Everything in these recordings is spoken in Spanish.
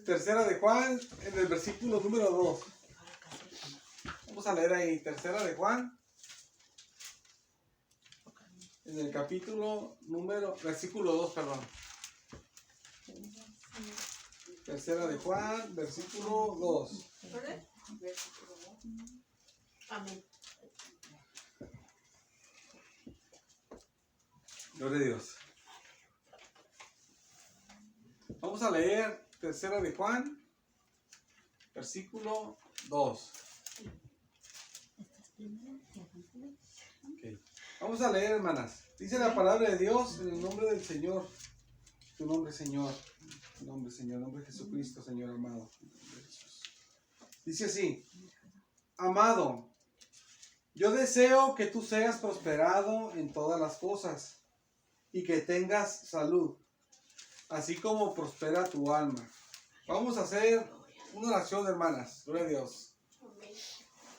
Tercera de Juan, en el versículo número 2. Vamos a leer ahí, Tercera de Juan, en el versículo 2, perdón. Tercera de Juan, versículo 2. Amén. Gloria a Dios. Vamos a leer Tercera de Juan, versículo 2. Okay. Vamos a leer, hermanas. Dice la palabra de Dios en el nombre del Señor. Tu nombre, Señor. Tu nombre, Señor. En nombre de Jesucristo, Señor amado. En nombre de Jesús. Dice así. Amado, yo deseo que tú seas prosperado en todas las cosas y que tengas salud, así como prospera tu alma. Vamos a hacer una oración, hermanas. Gloria a Dios.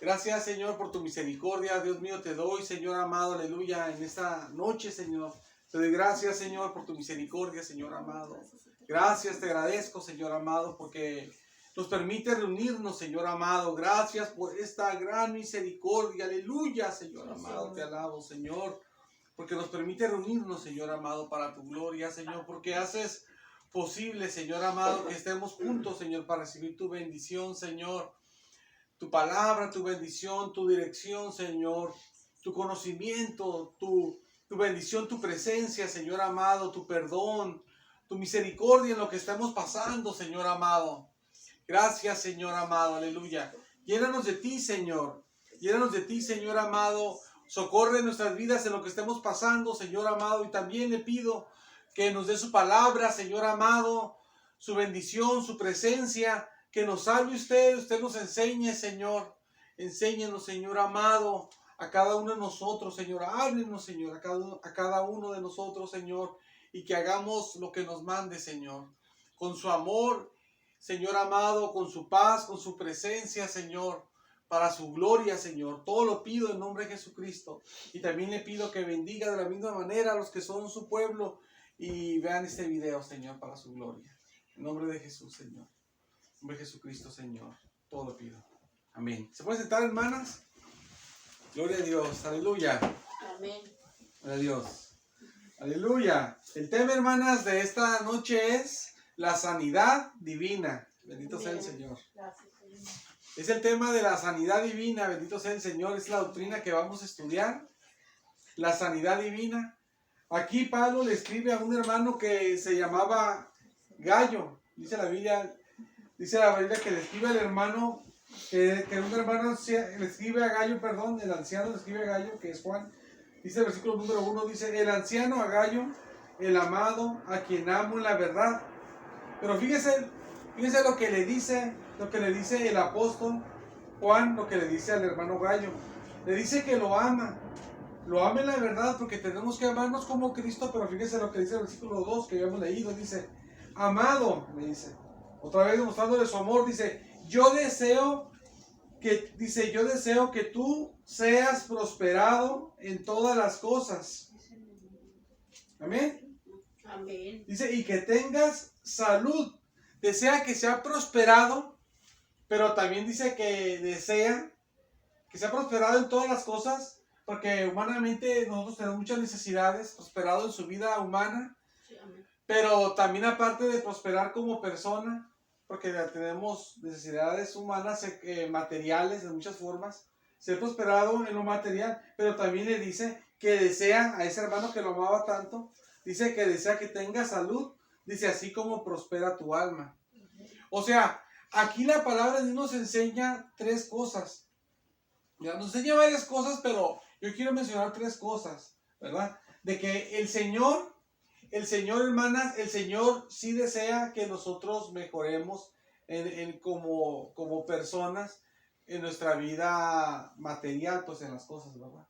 Gracias, Señor, por tu misericordia. Dios mío, te doy, Señor amado, aleluya, en esta noche, Señor. Te doy gracias, Señor, por tu misericordia, Señor amado. Gracias, te agradezco, Señor amado, porque nos permite reunirnos, Señor amado. Gracias por esta gran misericordia, aleluya, Señor amado. Te alabo, Señor, porque nos permite reunirnos, Señor amado, para tu gloria, Señor, porque haces posible, Señor amado, que estemos juntos, Señor, para recibir tu bendición, Señor. Tu palabra, tu bendición, tu dirección, Señor, tu conocimiento, tu bendición, tu presencia, Señor amado, tu perdón, tu misericordia en lo que estamos pasando, Señor amado. Gracias, Señor amado, aleluya. Llénanos de ti, Señor. Llénanos de ti, Señor amado. Socorre nuestras vidas en lo que estemos pasando, Señor amado. Y también le pido que nos dé su palabra, Señor amado, su bendición, su presencia. Que nos salve usted nos enseñe, Señor. Enséñenos, Señor amado, a cada uno de nosotros, Señor. Háblenos, Señor, a cada uno de nosotros, Señor. Y que hagamos lo que nos mande, Señor. Con su amor, Señor amado, con su paz, con su presencia, Señor. Para su gloria, Señor. Todo lo pido en nombre de Jesucristo. Y también le pido que bendiga de la misma manera a los que son su pueblo. Y vean este video, Señor, para su gloria. En nombre de Jesús, Señor. En nombre de Jesucristo, Señor, todo lo pido. Amén. ¿Se pueden sentar, hermanas? Gloria a Dios. Aleluya. Amén. Gloria a Dios. Aleluya. El tema, hermanas, de esta noche es la sanidad divina. Bendito sea el Señor. Gracias, Señor. Es el tema de la sanidad divina. Bendito sea el Señor. Es la doctrina que vamos a estudiar. La sanidad divina. Aquí Pablo le escribe a un hermano que se llamaba Gallo. Dice la Biblia que le escribe al hermano, que un hermano le escribe a Gallo, perdón, el anciano le escribe a Gallo, que es Juan. Dice el versículo número 1, dice, el anciano a Gallo, el amado, a quien amo en la verdad. Pero fíjese lo que le dice el apóstol Juan, lo que le dice al hermano Gallo. Le dice que lo ama en la verdad, porque tenemos que amarnos como Cristo. Pero fíjese lo que dice el versículo 2 que habíamos leído, dice, amado, me dice, otra vez demostrándole su amor, dice, yo deseo que tú seas prosperado en todas las cosas. Amén. Amén. Dice, y que tengas salud. Desea que sea prosperado, pero también dice que desea que sea prosperado en todas las cosas, porque humanamente nosotros tenemos muchas necesidades, prosperado en su vida humana, Sí, amén. pero también aparte de prosperar como persona, porque tenemos necesidades humanas, materiales de muchas formas, ser prosperado en lo material, pero también le dice que desea a ese hermano que lo amaba tanto, dice que desea que tenga salud, dice así como prospera tu alma. O sea, aquí la palabra de Dios nos enseña tres cosas. Ya, nos enseña varias cosas, pero yo quiero mencionar tres cosas, ¿verdad? De que el Señor, hermanas, el Señor sí desea que nosotros mejoremos como personas en nuestra vida material, pues en las cosas, ¿verdad?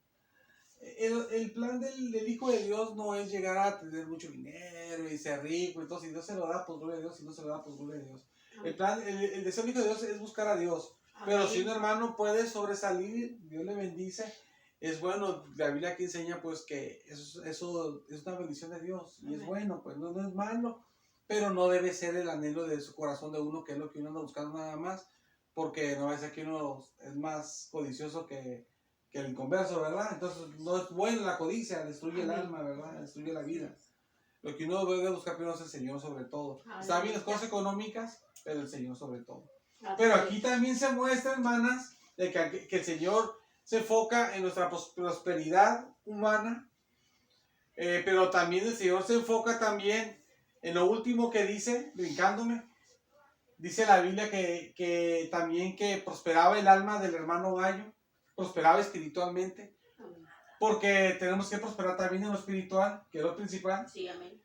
El plan del Hijo de Dios no es llegar a tener mucho dinero y ser rico, entonces si Dios se lo da, pues gloria a Dios, si no se lo da, pues gloria a Dios. El deseo del Hijo de Dios es buscar a Dios. Pero si un hermano puede sobresalir, Dios le bendice, es bueno. La Biblia aquí enseña pues que eso es una bendición de Dios y es bueno, pues no es malo. pero no debe ser el anhelo de su corazón de uno, que es lo que uno anda buscando nada más, porque no va a ser que uno es más codicioso que el inconverso, ¿verdad? Entonces no es buena la codicia, destruye el alma, ¿verdad? Destruye la vida. Lo que uno debe buscar primero es el Señor sobre todo. Está bien las cosas económicas, pero el Señor sobre todo. Pero aquí también se muestra, hermanas, de que el Señor se enfoca en nuestra prosperidad humana, pero también el Señor se enfoca también en lo último que dice, brincándome, dice la Biblia que también que prosperaba el alma del hermano Gallo, prosperaba espiritualmente, porque tenemos que prosperar también en lo espiritual, que es lo principal. Sí, amén.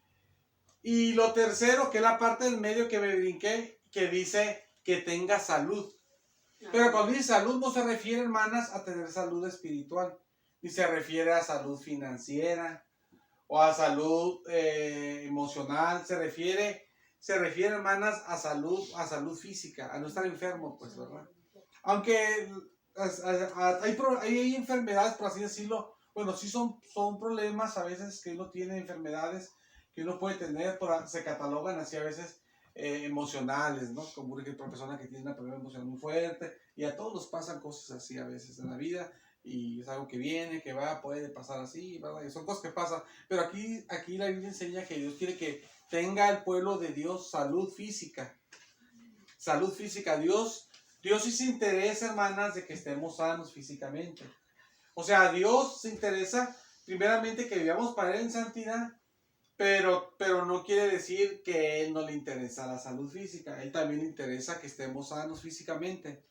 Y lo tercero, que es la parte del medio que me brinqué, que dice que tenga salud. Pero cuando dice salud no se refiere, hermanas, a tener salud espiritual, ni se refiere a salud financiera o a salud emocional, se refiere, hermanas, a salud física, a no estar enfermo, pues, ¿verdad? Aunque hay enfermedades, por así decirlo, bueno, sí son problemas a veces que uno tiene, enfermedades que uno puede tener, se catalogan así a veces emocionales, ¿no? Como por ejemplo, persona que tiene una problema emocional muy fuerte, y a todos nos pasan cosas así a veces en la vida, y es algo que viene, que va, puede pasar así, ¿verdad? Y son cosas que pasan, pero aquí la Biblia enseña que Dios quiere que tenga el pueblo de Dios salud física. Salud física. Dios sí se interesa, hermanas, de que estemos sanos físicamente. O sea, Dios se interesa primeramente que vivamos para Él en santidad, pero no quiere decir que a Él no le interesa la salud física. A Él también le interesa que estemos sanos físicamente.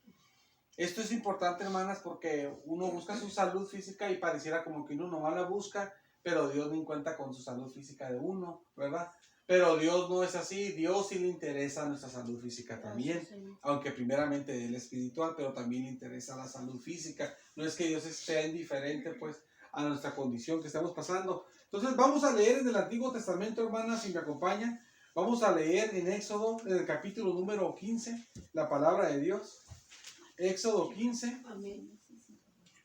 Esto es importante, hermanas, porque uno busca su salud física y pareciera como que uno nomás la busca, pero Dios no cuenta con su salud física de uno, ¿verdad? Pero Dios no es así. Dios sí le interesa nuestra salud física también, aunque primeramente Él es espiritual, pero también le interesa la salud física. No es que Dios esté indiferente, pues, a nuestra condición que estamos pasando. Entonces vamos a leer en el Antiguo Testamento, hermanas, si me acompañan. Vamos a leer en Éxodo, en el capítulo número 15, la palabra de Dios. Éxodo 15. Amén.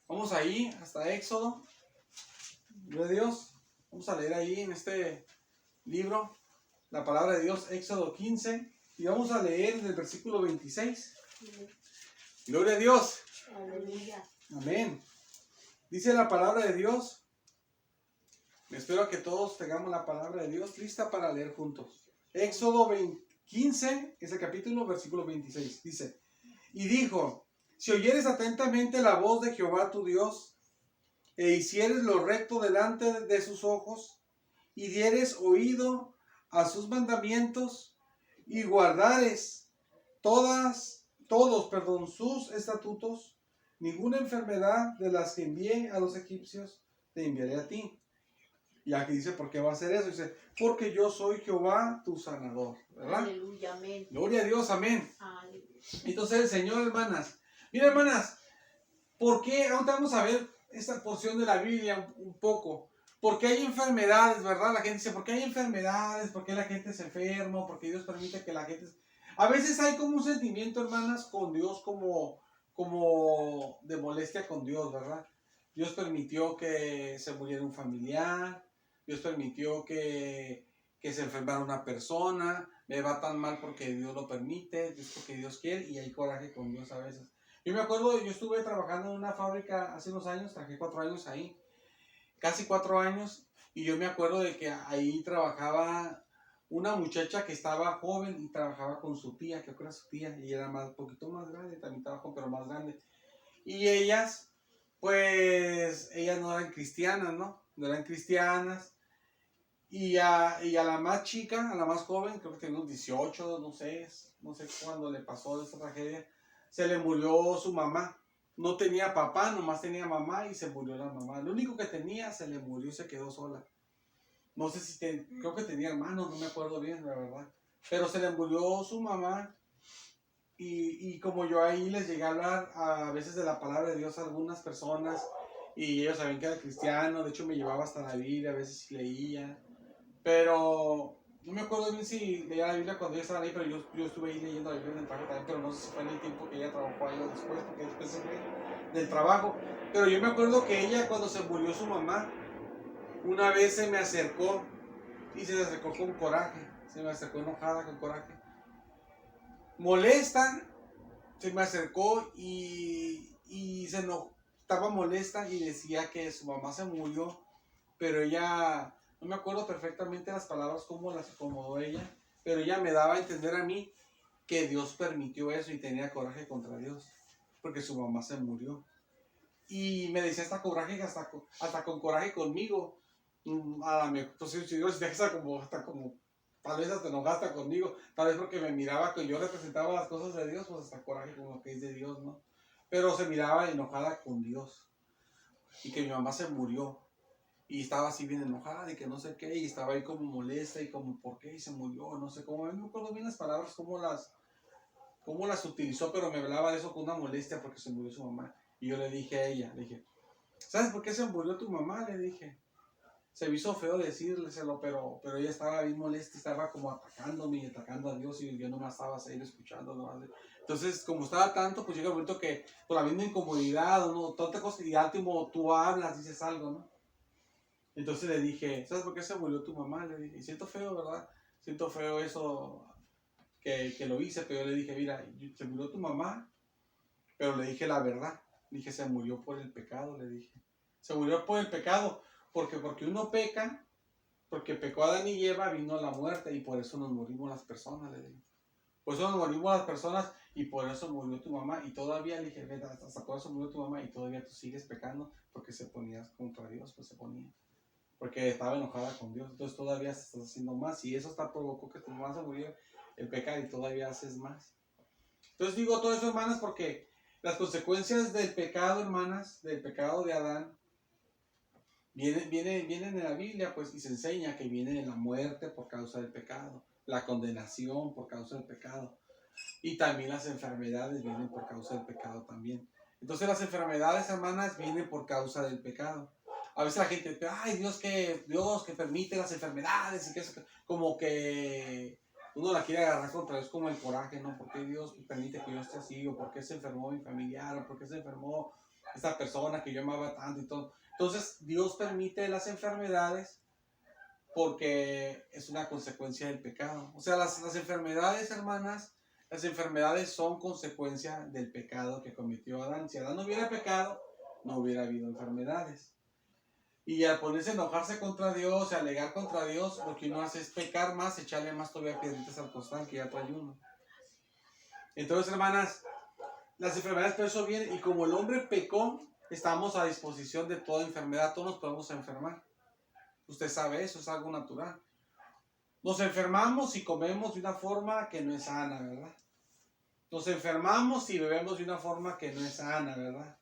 Vamos ahí, hasta Éxodo. Gloria a Dios. Vamos a leer ahí en este libro, la palabra de Dios, Éxodo 15. Y vamos a leer en el versículo 26. Gloria a Dios. Aleluya. Amén. Dice la palabra de Dios. Espero que todos tengamos la palabra de Dios lista para leer juntos. Éxodo 15, es el capítulo, versículo 26. Dice: y dijo: si oyeres atentamente la voz de Jehová tu Dios, e hicieres lo recto delante de sus ojos, y dieres oído a sus mandamientos, y guardares todos sus estatutos, ninguna enfermedad de las que envié a los egipcios te enviaré a ti. Y aquí dice, ¿por qué va a hacer eso? Dice, porque yo soy Jehová tu sanador, ¿verdad? Aleluya, amén. Gloria a Dios, amén. Aleluya. Entonces el Señor, hermanas, mira, hermanas, ¿por qué? Ahorita vamos a ver esta porción de la Biblia un poco. ¿Por qué hay enfermedades, verdad? La gente dice, ¿por qué hay enfermedades? ¿Por qué la gente se enferma? ¿Por qué Dios permite que la gente... A veces hay como un sentimiento, hermanas, con Dios, como de molestia con Dios, ¿verdad? Dios permitió que se muriera un familiar, Dios permitió que se enfermara una persona, me va tan mal porque Dios lo permite, es porque Dios quiere, y hay coraje con Dios a veces. Yo me acuerdo, yo estuve trabajando en una fábrica hace unos años, trabajé 4 años ahí, casi 4 años, y yo me acuerdo de que ahí trabajaba una muchacha que estaba joven y trabajaba con su tía, que era su tía, y era un poquito más grande, también trabajó, pero más grande. Y ellas, pues, ellas no eran cristianas, ¿no? No eran cristianas. Y a la más chica, a la más joven, creo que tenía unos 18, no sé cuándo le pasó esta tragedia, se le murió su mamá. No tenía papá, nomás tenía mamá y se murió la mamá. Lo único que tenía se le murió y se quedó sola. No sé si, creo que tenía hermanos, no me acuerdo bien, la verdad. Pero se le murió su mamá y como yo ahí les llegué a hablar a veces de la palabra de Dios a algunas personas y ellos sabían que era cristiano, de hecho me llevaba hasta la Biblia, a veces leía. Pero no me acuerdo bien si leía la Biblia cuando ella estaba ahí, pero yo estuve ahí leyendo la Biblia en el trabajo también, pero no sé si fue en el tiempo que ella trabajó ahí o después, porque después se fue del trabajo. Pero yo me acuerdo que ella, cuando se murió su mamá, una vez se me acercó y se acercó con coraje. Se me acercó enojada, con coraje. Molesta, se me acercó y estaba molesta y decía que su mamá se murió, pero ella, no me acuerdo perfectamente las palabras, cómo las acomodó ella, pero ella me daba a entender a mí que Dios permitió eso y tenía coraje contra Dios, porque su mamá se murió. Y me decía hasta coraje, hasta con coraje conmigo. A la mejor, entonces si Dios deja hasta como, tal vez hasta enojaste conmigo, tal vez porque me miraba que yo representaba las cosas de Dios, pues hasta coraje con lo que es de Dios, ¿no? Pero se miraba enojada con Dios y que mi mamá se murió y estaba así bien enojada y que no sé qué, y estaba ahí como molesta y como por qué y se murió, no sé cómo, no me acuerdo bien las palabras, cómo las utilizó, pero me hablaba de eso con una molestia porque se murió su mamá. Y yo le dije a ella, le dije, ¿sabes por qué se murió tu mamá? Le dije. Se me hizo feo decírselo, pero ella estaba bien molesta, estaba como atacándome y atacando a Dios y yo nomás estaba ahí escuchando. ¿No? Entonces, como estaba tanto, pues llega un momento que por la misma incomodidad, ¿no? Tanta cosa, y al último tú hablas, dices algo, ¿no? Entonces le dije, ¿sabes por qué se murió tu mamá? Le dije, y siento feo, ¿verdad? Siento feo eso que lo hice, pero yo le dije, mira, se murió tu mamá, pero le dije la verdad. Le dije, se murió por el pecado, le dije. Se murió por el pecado, porque uno peca, porque pecó Adán y Eva, vino la muerte, y por eso nos morimos las personas, le digo. Por eso nos morimos las personas, y por eso murió tu mamá, y todavía le dije, hasta por eso murió tu mamá, y todavía tú sigues pecando, porque se ponías contra Dios, pues se ponía. Porque estaba enojada con Dios, entonces todavía estás haciendo más, y eso está provocó que tu mamá se muriera el pecado, y todavía haces más. Entonces digo todo eso, hermanas, porque las consecuencias del pecado, hermanas, del pecado de Adán, vienen en la Biblia, pues, y se enseña que viene la muerte por causa del pecado, la condenación por causa del pecado, y también las enfermedades vienen por causa del pecado también. Entonces las enfermedades, hermanas, vienen por causa del pecado. A veces la gente dice, ay, Dios que permite las enfermedades, y que eso, como que uno la quiere agarrar contra Dios como el coraje, ¿no? ¿Por qué Dios permite que yo esté así? ¿O por qué se enfermó mi familiar? ¿O por qué se enfermó esta persona que yo amaba tanto y todo? Entonces, Dios permite las enfermedades porque es una consecuencia del pecado. O sea, las enfermedades, hermanas, las enfermedades son consecuencia del pecado que cometió Adán. Si Adán no hubiera pecado, no hubiera habido enfermedades. Y al ponerse a enojarse contra Dios, a alegar contra Dios, lo que uno hace es pecar más, echarle más todavía piedritas al costal que ya trae uno. Entonces, hermanas, las enfermedades por eso vienen, y como el hombre pecó, estamos a disposición de toda enfermedad, todos nos podemos enfermar. Usted sabe eso, es algo natural. Nos enfermamos si comemos de una forma que no es sana, ¿verdad? Nos enfermamos si bebemos de una forma que no es sana, ¿verdad?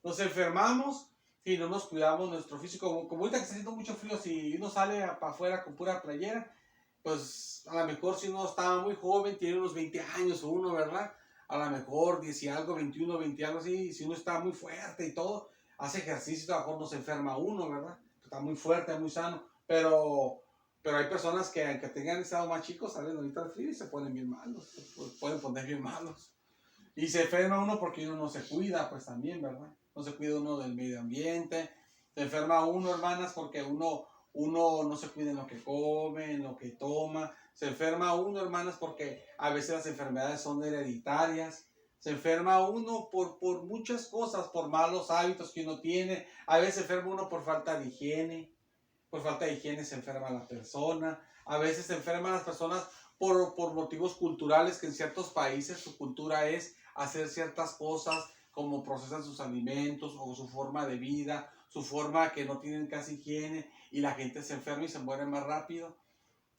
Nos enfermamos si no nos cuidamos nuestro físico. Como ahorita que está haciendo mucho frío, si uno sale para afuera con pura playera, pues a lo mejor si uno está muy joven, tiene unos 20 años o uno, ¿verdad? A lo mejor 10 y algo, 21, 20 algo así, si uno está muy fuerte y todo, hace ejercicio, a lo mejor no se enferma uno, ¿verdad? Está muy fuerte, muy sano, pero hay personas que aunque tengan estado más chicos, salen ahorita al frío y se ponen bien malos, pueden poner bien malos. Y se enferma uno porque uno no se cuida, pues también, ¿verdad? No se cuida uno del medio ambiente, se enferma uno, hermanas, porque uno no se cuida en lo que come, en lo que toma. Se enferma uno, hermanas, porque a veces las enfermedades son hereditarias. Se enferma uno por muchas cosas, por malos hábitos que uno tiene. A veces se enferma uno por falta de higiene. Por falta de higiene se enferma la persona. A veces se enferman las personas por motivos culturales, que en ciertos países su cultura es hacer ciertas cosas, como procesan sus alimentos o su forma de vida, su forma que no tienen casi higiene, y la gente se enferma y se muere más rápido.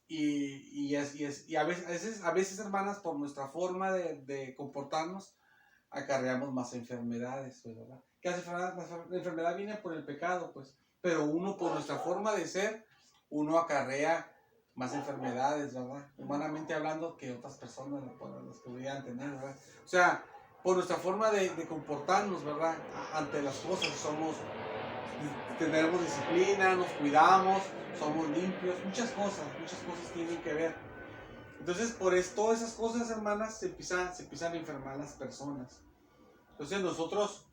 Y a veces, hermanas, por nuestra forma de comportarnos, acarreamos más enfermedades, ¿verdad? Que la enfermedad viene por el pecado, pues, pero uno por nuestra forma de ser, uno acarrea más enfermedades, ¿verdad? Humanamente hablando, que otras personas las podrían tener, ¿verdad? O sea, por nuestra forma de comportarnos, ¿verdad? Ante las cosas, tenemos disciplina, nos cuidamos, somos limpios, muchas cosas tienen que ver. Entonces, por eso, todas esas cosas, hermanas, se empiezan a enfermar las personas. Entonces, nosotros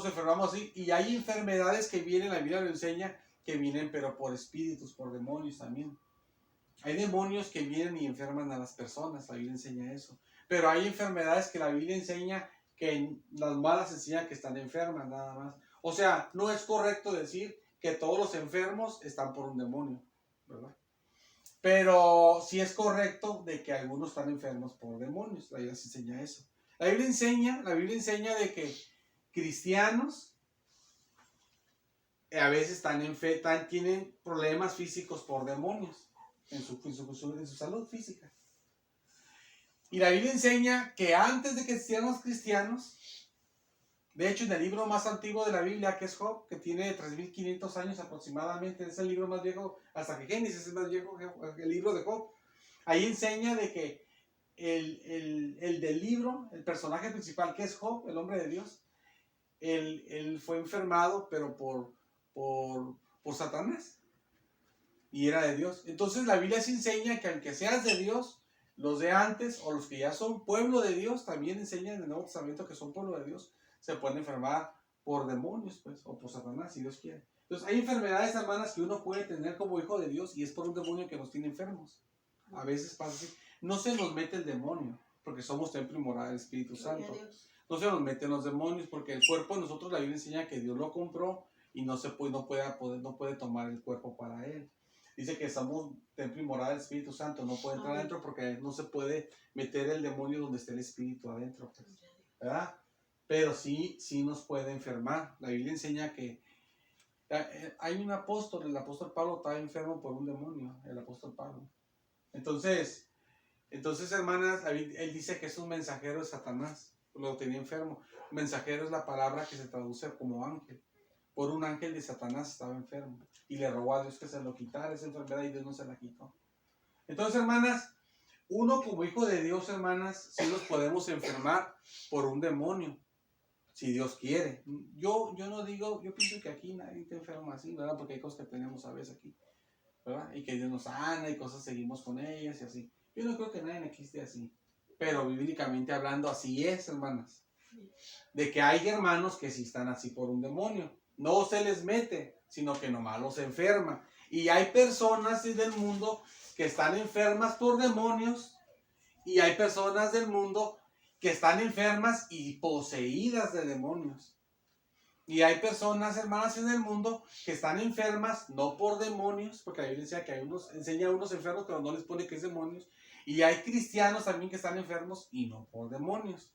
enfermamos así, y hay enfermedades que vienen, la Biblia lo enseña, que vienen, pero por espíritus, por demonios también. Hay demonios que vienen y enferman a las personas, la Biblia enseña eso. Pero hay enfermedades que la Biblia enseña que las malas enseñan que están enfermas, nada más. O sea, no es correcto decir que todos los enfermos están por un demonio, ¿verdad? Pero sí es correcto de que algunos están enfermos por demonios. La Biblia enseña eso. La Biblia enseña de que cristianos a veces tienen problemas físicos por demonios en su salud física. Y la Biblia enseña que antes de que existieran los cristianos, de hecho en el libro más antiguo de la Biblia, que es Job, que tiene 3.500 años aproximadamente, es el libro más viejo, hasta que Génesis es más viejo que el libro de Job, ahí enseña de que el del libro, el personaje principal que es Job, el hombre de Dios, él fue enfermado, pero por Satanás, y era de Dios. Entonces la Biblia se enseña que aunque seas de Dios, los de antes o los que ya son pueblo de Dios, también enseñan en el Nuevo Testamento que son pueblo de Dios, se pueden enfermar por demonios, pues, o por Satanás, si Dios quiere. Entonces hay enfermedades, hermanas, que uno puede tener como hijo de Dios y es por un demonio que nos tiene enfermos. A veces pasa así. No se nos mete el demonio, porque somos templo y morada del Espíritu Santo. No se nos meten los demonios, porque el cuerpo de nosotros, la Biblia enseña que Dios lo compró y no puede tomar el cuerpo para él. Dice que somos templo y morada del Espíritu Santo, no puede entrar adentro porque no se puede meter el demonio donde esté el Espíritu adentro, pues, ¿verdad? Pero sí nos puede enfermar. La Biblia enseña que hay un apóstol, el apóstol Pablo estaba enfermo por un demonio, el apóstol Pablo. Entonces, hermanas, él dice que es un mensajero de Satanás, lo tenía enfermo. Mensajero es la palabra que se traduce como ángel. Por un ángel de Satanás estaba enfermo y le rogó a Dios que se lo quitara esa enfermedad y Dios no se la quitó. Entonces, hermanas, uno como hijo de Dios, hermanas, sí los podemos enfermar por un demonio, si Dios quiere. Yo no digo, yo pienso que aquí nadie te enferma así, ¿verdad? Porque hay cosas que tenemos a veces aquí, ¿verdad? Y que Dios nos sana y cosas seguimos con ellas y así. Yo no creo que nadie aquí esté así, pero bíblicamente hablando así es, hermanas. De que hay hermanos que sí están así por un demonio. No se les mete, sino que nomás los enferma. Y hay personas del mundo que están enfermas por demonios y hay personas del mundo que están enfermas y poseídas de demonios. Y hay personas, hermanas, en el mundo que están enfermas no por demonios, porque la Biblia enseña que enseña a unos enfermos, pero no les pone que es demonios. Y hay cristianos también que están enfermos y no por demonios.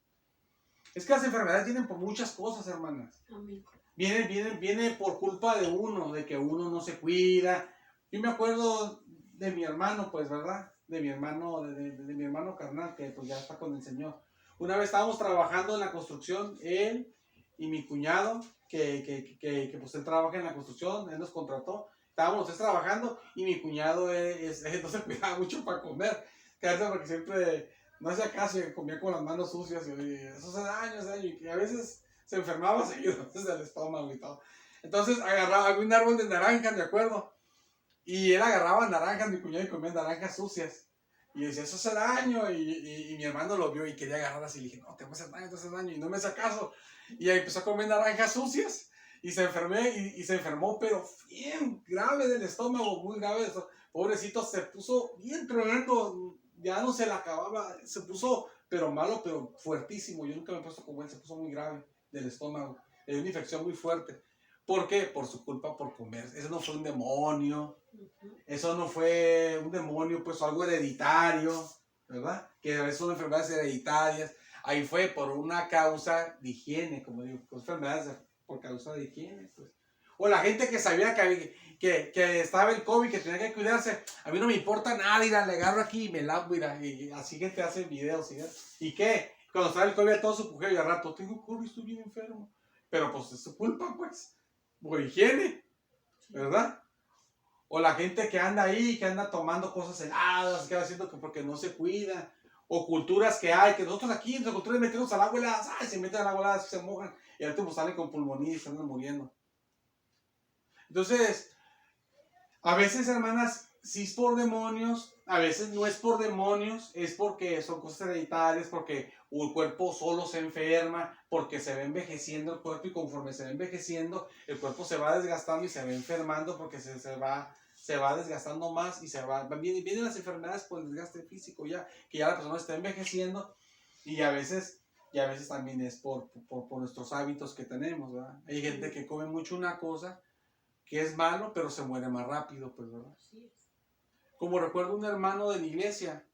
Es que las enfermedades vienen por muchas cosas, hermanas. Amén. Viene por culpa de uno, de que uno no se cuida. Yo me acuerdo de mi hermano, pues, ¿verdad? De mi hermano carnal, que pues ya está con el Señor. Una vez estábamos trabajando en la construcción, él y mi cuñado, que pues él trabaja en la construcción, él nos contrató. Estábamos los tres trabajando y mi cuñado no se cuidaba mucho para comer. Porque siempre no hacía caso y comía con las manos sucias y eso hace daño, y a veces se enfermaba seguido desde el estómago y todo. Entonces había un árbol de naranjas, me acuerdo, y él agarraba naranjas, mi cuñado, y comía naranjas sucias. Y decía, eso hace daño, y mi hermano lo vio y quería agarrarlas y le dije, no, te va a hacer daño, te hace daño, y no me hace caso. Y ahí empezó a comer naranjas sucias, y se enfermó, pero bien grave del estómago, muy grave. Pobrecito, se puso bien tremendo, ya no se la acababa, se puso, pero malo, pero fuertísimo. Yo nunca me he puesto como él, se puso muy grave del estómago, le dio una infección muy fuerte. ¿Por qué? Por su culpa por comer. Eso no fue un demonio, eso no fue un demonio, pues algo hereditario, ¿verdad? Que a veces son enfermedades hereditarias. Ahí fue por una causa de higiene, como digo, pues enfermedades por causa de higiene, pues. O la gente que sabía que estaba el COVID, que tenía que cuidarse. A mí no me importa nada, ir a le agarro aquí y me lavo, mira, y así gente hace videos, ¿y qué? Cuando estaba el COVID, todo su pujeo y al rato, tengo COVID, estoy bien enfermo. Pero pues es su culpa, pues, por higiene, ¿verdad? O la gente que anda ahí, que anda tomando cosas heladas, que anda haciendo porque no se cuida. O culturas que hay, que nosotros aquí, en nuestra cultura, metemos al agua helada, se meten al agua helada, se mojan, y al último salen con pulmonía y se andan muriendo. Entonces, a veces, hermanas, sí es por demonios, a veces no es por demonios, es porque son cosas hereditarias, porque el cuerpo solo se enferma, porque se va envejeciendo el cuerpo y conforme se va envejeciendo, el cuerpo se va desgastando y se va enfermando porque se se va desgastando más y vienen las enfermedades por el desgaste físico ya, que ya la persona está envejeciendo y a veces también es por nuestros hábitos que tenemos, ¿verdad? Hay gente que come mucho una cosa que es malo, pero se muere más rápido, pues, ¿verdad? Así es. Como recuerdo un hermano de la iglesia,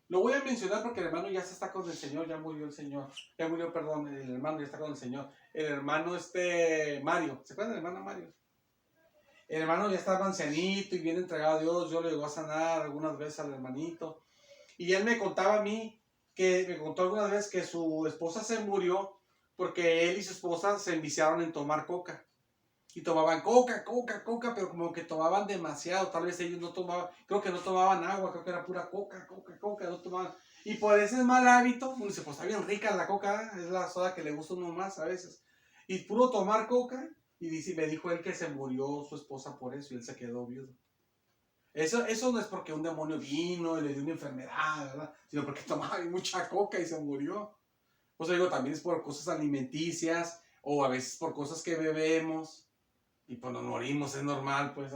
lo voy a mencionar porque el hermano ya se está con el Señor, ya murió el Señor, ya murió, perdón, el hermano ya está con el Señor. El hermano Mario, ¿se acuerdan del hermano Mario? El hermano ya estaba ancianito y bien entregado a Dios, yo le llegó a sanar algunas veces al hermanito. Y él me contaba a mí, me contó algunas veces que su esposa se murió porque él y su esposa se enviciaron en tomar coca. Y tomaban coca, pero como que tomaban demasiado. Tal vez ellos no tomaban, creo que no tomaban agua, creo que era pura coca, no tomaban. Y por ese mal hábito, uno dice, pues está bien rica la coca, es la soda que le gusta a uno más a veces. Y puro tomar coca, y me dijo él que se murió su esposa por eso, y él se quedó viudo. Eso no es porque un demonio vino y le dio una enfermedad, ¿verdad? Sino porque tomaba mucha coca y se murió. Pues digo, también es por cosas alimenticias, o a veces por cosas que bebemos. Y pues nos morimos, es normal, pues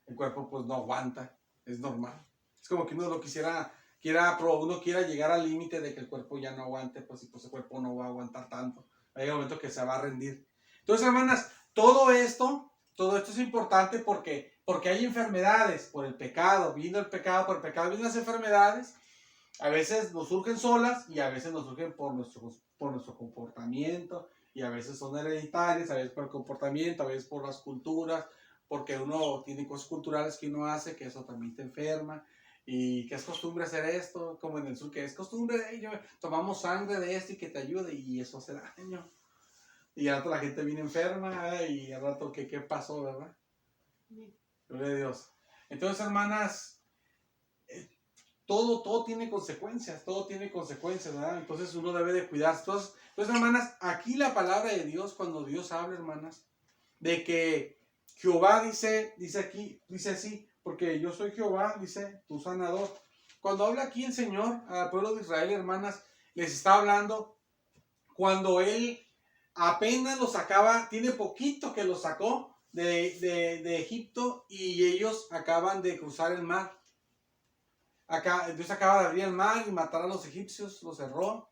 el cuerpo pues no aguanta, es normal. Es como que uno lo uno quiera llegar al límite de que el cuerpo ya no aguante, pues y pues el cuerpo no va a aguantar tanto. Hay un momento que se va a rendir. Entonces, hermanas, todo esto es importante porque hay enfermedades por el pecado, vino el pecado, por el pecado vienen las enfermedades. A veces nos surgen solas y a veces nos surgen por nuestro comportamiento. Y a veces son hereditarias, a veces por el comportamiento, a veces por las culturas, porque uno tiene cosas culturales que uno hace, que eso también te enferma, y que es costumbre hacer esto, como en el sur, que es costumbre de ello, tomamos sangre de esto y que te ayude, y eso hace daño. Y al rato la gente viene enferma, y al rato, ¿qué pasó, verdad? Gloria a Dios. Entonces, hermanas, todo tiene consecuencias, ¿verdad? Entonces uno debe de cuidarse. Entonces, hermanas, aquí la palabra de Dios, cuando Dios habla, hermanas, de que Jehová dice así, porque yo soy Jehová, dice tu sanador. Cuando habla aquí el Señor al pueblo de Israel, hermanas, les está hablando cuando Él apenas lo sacaba, tiene poquito que lo sacó de Egipto y ellos acaban de cruzar el mar. Dios acaba de abrir el mar y matar a los egipcios, los cerró.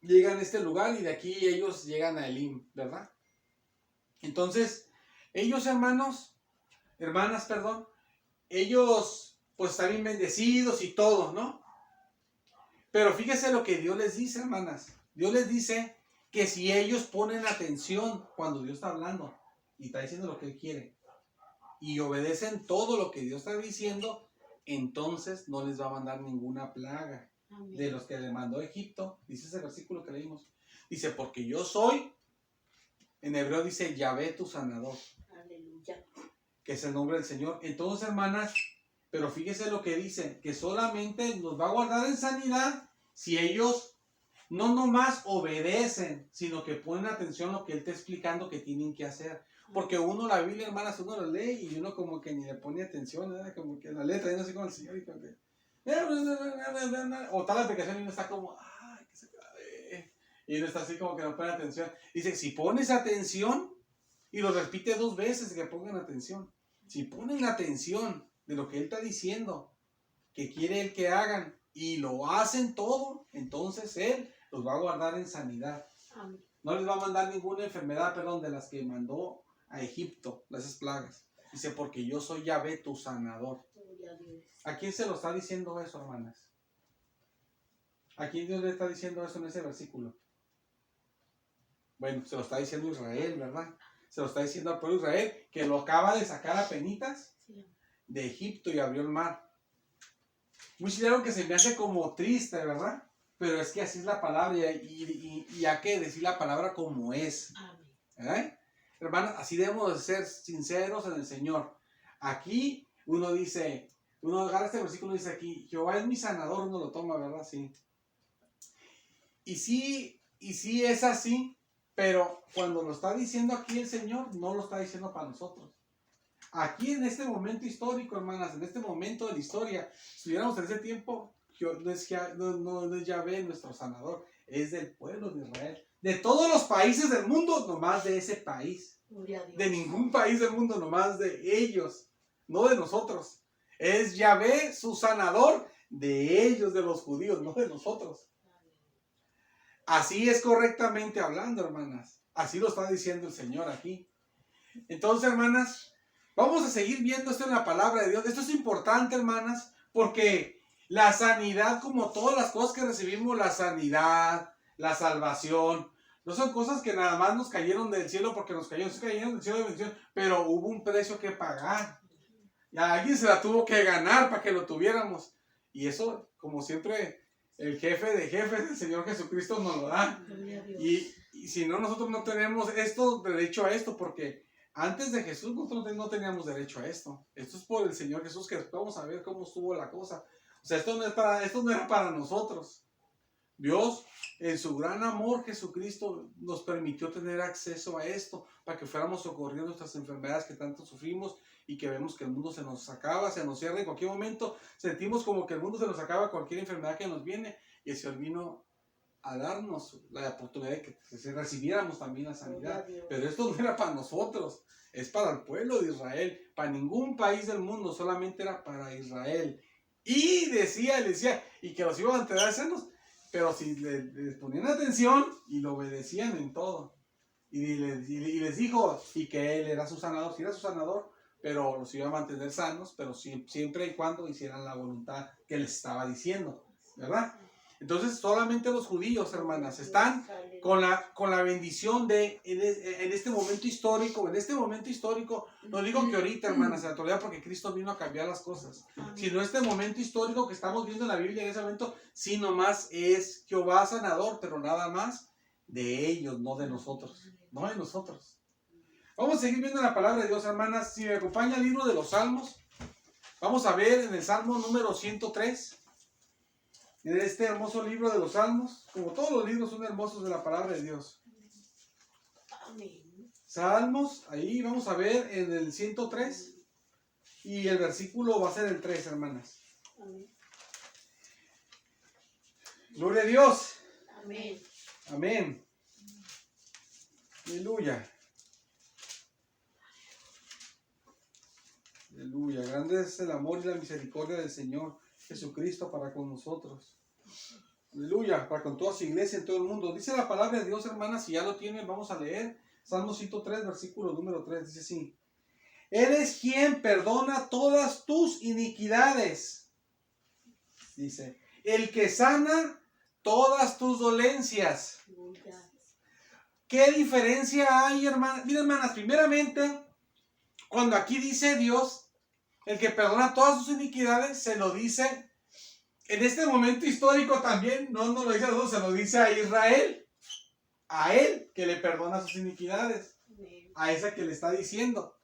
Llegan a este lugar y de aquí ellos llegan a Elim, ¿verdad? Entonces, ellos hermanas, ellos pues están bien bendecidos y todo, ¿no? Pero fíjese lo que Dios les dice, hermanas. Dios les dice que si ellos ponen atención cuando Dios está hablando y está diciendo lo que Él quiere y obedecen todo lo que Dios está diciendo, entonces no les va a mandar ninguna plaga. Amén. De los que le mandó Egipto, dice ese versículo que leímos. Dice, porque yo soy, en hebreo dice, Yahvé tu sanador. Aleluya. Que es el nombre del Señor. Entonces, hermanas, pero fíjese lo que dice, que solamente nos va a guardar en sanidad si ellos no nomás obedecen, sino que ponen atención a lo que Él está explicando que tienen que hacer. Porque uno, la Biblia, hermanas, uno lo lee y uno como que ni le pone atención, ¿verdad? Como que la letra, y no sé como el Señor, y como que... O tal la aplicación y uno está como, ay, que se cae. Y uno está así como que no pone atención. Dice, si pones atención, y lo repite 2 veces, que pongan atención. Si ponen atención de lo que Él está diciendo, que quiere Él que hagan, y lo hacen todo, entonces Él los va a guardar en sanidad. Amén. No les va a mandar ninguna enfermedad, de las que mandó a Egipto, esas plagas. Dice, porque yo soy Yahvé, tu sanador. ¿A quién se lo está diciendo eso, hermanas? ¿A quién Dios le está diciendo eso en ese versículo? Bueno, se lo está diciendo a Israel, ¿verdad? Se lo está diciendo al pueblo de Israel, que lo acaba de sacar a penitas de Egipto y abrió el mar. Muy algo que se me hace como triste, ¿verdad? Pero es que así es la palabra y hay que decir la palabra como es. ¿Eh? Hermanos, así debemos de ser sinceros en el Señor. Aquí uno dice, uno agarra este versículo y dice aquí, Jehová es mi sanador, uno lo toma, ¿verdad? Sí. Y sí es así, pero cuando lo está diciendo aquí el Señor, no lo está diciendo para nosotros. Aquí en este momento histórico, hermanas, en este momento de la historia, si estuviéramos en ese tiempo, no es Yahvé nuestro sanador, es del pueblo de Israel. De todos los países del mundo, nomás de ese país. Gloria a Dios. De ningún país del mundo, nomás de ellos, no de nosotros. Es Yahvé su sanador de ellos, de los judíos, no de nosotros. Así es correctamente hablando, hermanas. Así lo está diciendo el Señor aquí. Entonces, hermanas, vamos a seguir viendo esto en la palabra de Dios. Esto es importante, hermanas, porque la sanidad, como todas las cosas que recibimos, la sanidad, la salvación, no son cosas que nada más nos cayeron del cielo porque nos cayeron del cielo de bendición, pero hubo un precio que pagar. Y alguien se la tuvo que ganar para que lo tuviéramos. Y eso, como siempre, el jefe de jefes, el Señor Jesucristo, nos lo da. Gloria a Dios. Y si no, nosotros no tenemos derecho a esto, porque antes de Jesús nosotros no teníamos derecho a esto. Esto es por el Señor Jesús, que vamos a ver cómo estuvo la cosa. O sea, esto no era para nosotros. Dios, en su gran amor, Jesucristo nos permitió tener acceso a esto, para que fuéramos socorriendo nuestras enfermedades que tanto sufrimos, y que vemos que el mundo se nos acaba, se nos cierra en cualquier momento. Sentimos como que el mundo se nos acaba, cualquier enfermedad que nos viene, y el Señor vino a darnos la oportunidad de que recibiéramos también la sanidad. Pero esto no era para nosotros, es para el pueblo de Israel, para ningún país del mundo, solamente era para Israel. Y decía, y que los iban a entregar sanos, pero si les ponían atención y lo obedecían en todo. Y les dijo, y que Él era su sanador, sí era su sanador, pero los iba a mantener sanos, pero siempre y cuando hicieran la voluntad que les estaba diciendo, ¿verdad? Entonces solamente los judíos, hermanas, están con la bendición en este momento histórico. No digo que ahorita, hermanas, en la actualidad, porque Cristo vino a cambiar las cosas, sino este momento histórico que estamos viendo en la Biblia en ese momento, sí nomás es Jehová sanador, pero nada más de ellos, no de nosotros, no de nosotros. Vamos a seguir viendo la palabra de Dios, hermanas. Si me acompaña el libro de los Salmos, vamos a ver en el Salmo número 103. En este hermoso libro de los Salmos, como todos los libros son hermosos de la palabra de Dios. Amén. Salmos, ahí vamos a ver en el 103, y el versículo va a ser el 3, hermanas. Amén. Gloria a Dios. Amén. Amén. Aleluya. Aleluya. Grande es el amor y la misericordia del Señor Jesucristo para con nosotros. Aleluya, para con toda su iglesia en todo el mundo. Dice la palabra de Dios, hermanas, si ya lo tienen, vamos a leer. Salmo 103, versículo número 3, dice así: Él es quien perdona todas tus iniquidades. Dice, el que sana todas tus dolencias. ¿Qué diferencia hay, hermanas? Miren, hermanas, primeramente, cuando aquí dice Dios, el que perdona todas sus iniquidades, se lo dice en este momento histórico también, no lo dice a nosotros, se lo dice a Israel. A él que le perdona sus iniquidades. A esa que le está diciendo.